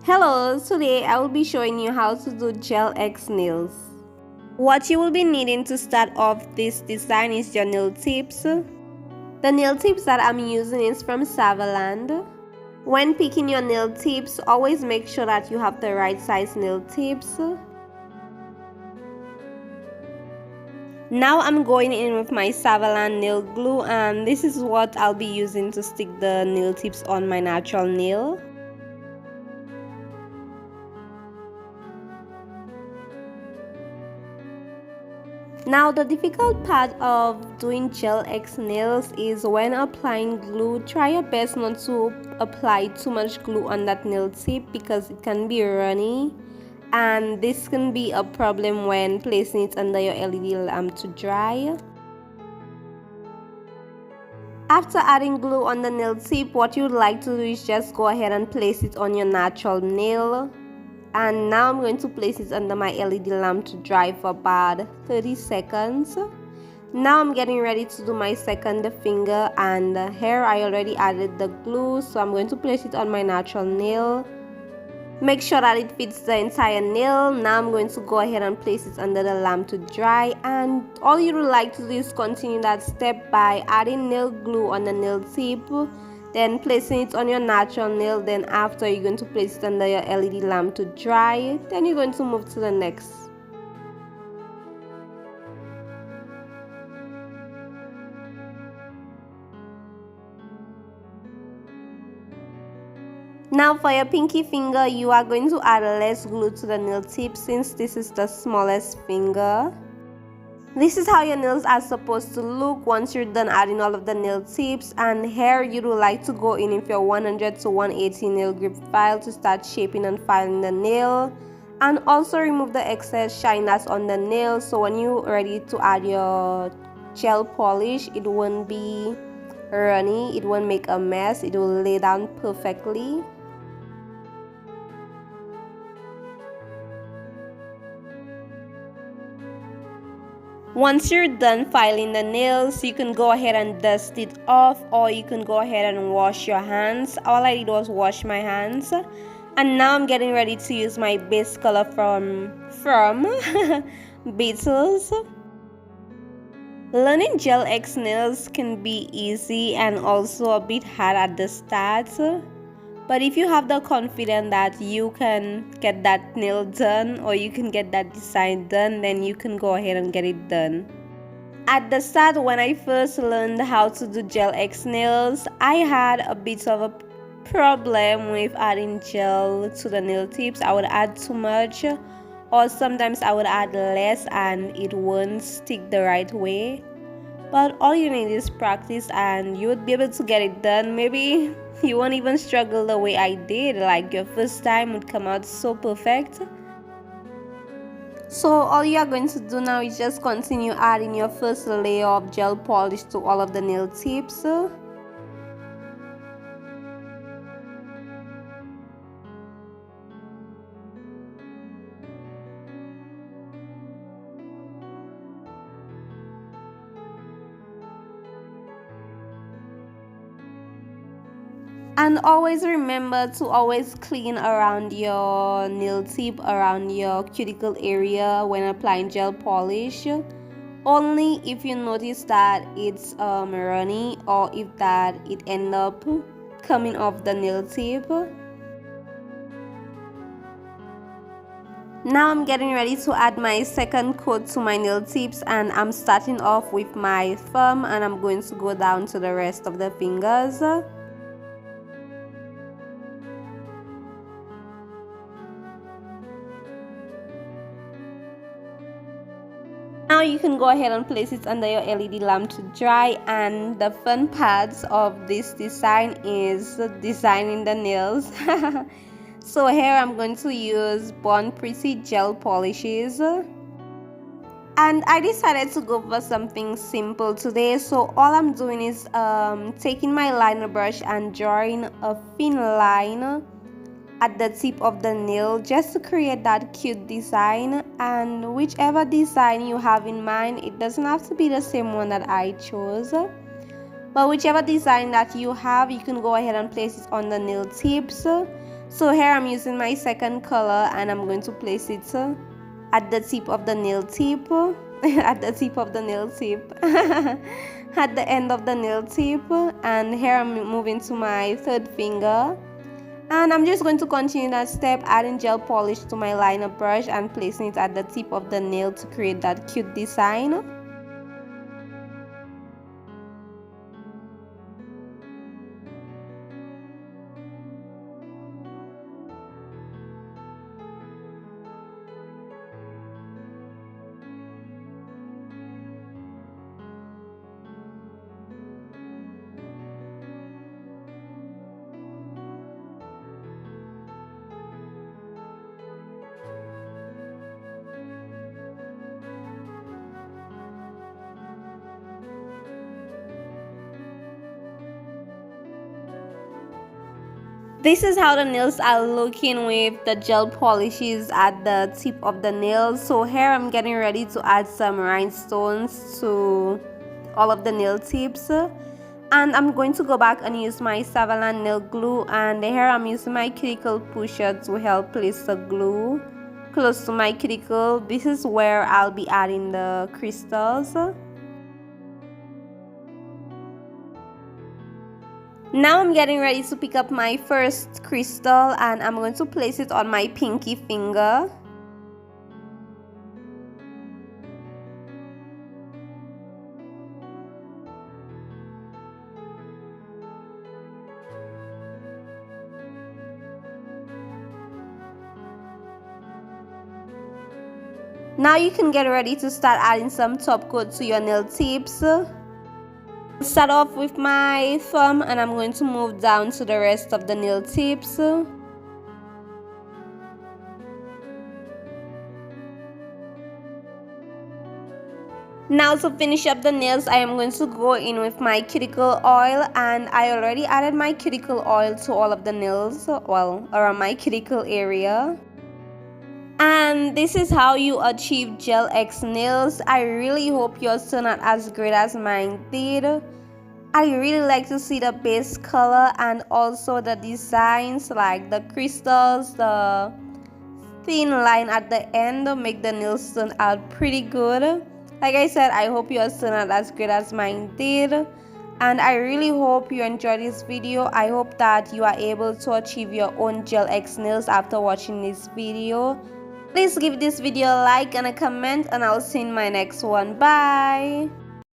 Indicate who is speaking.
Speaker 1: Hello, today I will be showing you how to do gel X nails. What you will be needing to start off this design is your nail tips. The nail tips that I'm using is from Savaland. When picking your nail tips, always make sure that you have the right size nail tips. Now I'm going in with my Savaland nail glue, and this is what I'll be using to stick the nail tips on my natural nail. Now the difficult part of doing gel X nails is when applying glue, try your best not to apply too much glue on that nail tip because it can be runny, and this can be a problem when placing it under your LED lamp to dry. After adding glue on the nail tip, what you would like to do is just go ahead and place it on your natural nail. And now I'm going to place it under my LED lamp to dry for about 30 seconds. Now I'm getting ready to do my second finger, and here I already added the glue, so I'm going to place it on my natural nail. Make sure that it fits the entire nail. Now I'm going to go ahead and place it under the lamp to dry, and all you would like to do is continue that step by adding nail glue on the nail tip, then placing it on your natural nail. Then after, you're going to place it under your LED lamp to dry, then you're going to move to the next. Now for your pinky finger, you are going to add less glue to the nail tip since this is the smallest finger. This is how your nails are supposed to look once you're done adding all of the nail tips. And here you would like to go in with your 100 to 180 nail grip file to start shaping and filing the nail, and also remove the excess shine that's on the nail, so when you're ready to add your gel polish, it won't be runny, it won't make a mess, it will lay down perfectly. Once you're done filing the nails, you can go ahead and dust it off, or you can go ahead and wash your hands. All I did was wash my hands, and now I'm getting ready to use my base color from Beetles. Learning gel X nails can be easy and also a bit hard at the start, but if you have the confidence that you can get that nail done or you can get that design done, then you can go ahead and get it done. At the start, when I first learned how to do gel X nails, I had a bit of a problem with adding gel to the nail tips. I would add too much, or sometimes I would add less and it won't stick the right way. But all you need is practice and you would be able to get it done. Maybe you won't even struggle the way I did, like your first time would come out so perfect. So all you are going to do now is just continue adding your first layer of gel polish to all of the nail tips. And always remember to always clean around your nail tip, around your cuticle area when applying gel polish. Only if you notice that it's runny, or if that it end up coming off the nail tip. Now I'm getting ready to add my second coat to my nail tips, and I'm starting off with my thumb and I'm going to go down to the rest of the fingers. Now you can go ahead and place it under your LED lamp to dry, and the fun parts of this design is designing the nails. So here I'm going to use Born Pretty gel polishes, and I decided to go for something simple today. So all I'm doing is taking my liner brush and drawing a thin line at the tip of the nail just to create that cute design. And whichever design you have in mind, it doesn't have to be the same one that I chose, but whichever design that you have, you can go ahead and place it on the nail tips. So here I'm using my second color and I'm going to place it at the tip of the nail tip. At the tip of the nail tip. At the end of the nail tip. And here I'm moving to my third finger. And I'm just going to continue that step, adding gel polish to my liner brush and placing it at the tip of the nail to create that cute design. This is how the nails are looking with the gel polishes at the tip of the nail. So here I'm getting ready to add some rhinestones to all of the nail tips. And I'm going to go back and use my Savalan nail glue, and here I'm using my cuticle pusher to help place the glue close to my cuticle. This is where I'll be adding the crystals. Now I'm getting ready to pick up my first crystal and I'm going to place it on my pinky finger. Now you can get ready to start adding some top coat to your nail tips. Start off with my thumb and I'm going to move down to the rest of the nail tips. Now to finish up the nails, I am going to go in with my cuticle oil, and I already added my cuticle oil to all of the nails, well, around my cuticle area. And this is how you achieve Gel X nails. I really hope yours turn out as great as mine did. I really like to see the base color and also the designs like the crystals, the thin line at the end make the nails turn out pretty good. Like I said, I hope yours turn out as great as mine did. And I really hope you enjoyed this video. I hope that you are able to achieve your own Gel X nails after watching this video. Please give this video a like and a comment, and I'll see you in my next one. Bye!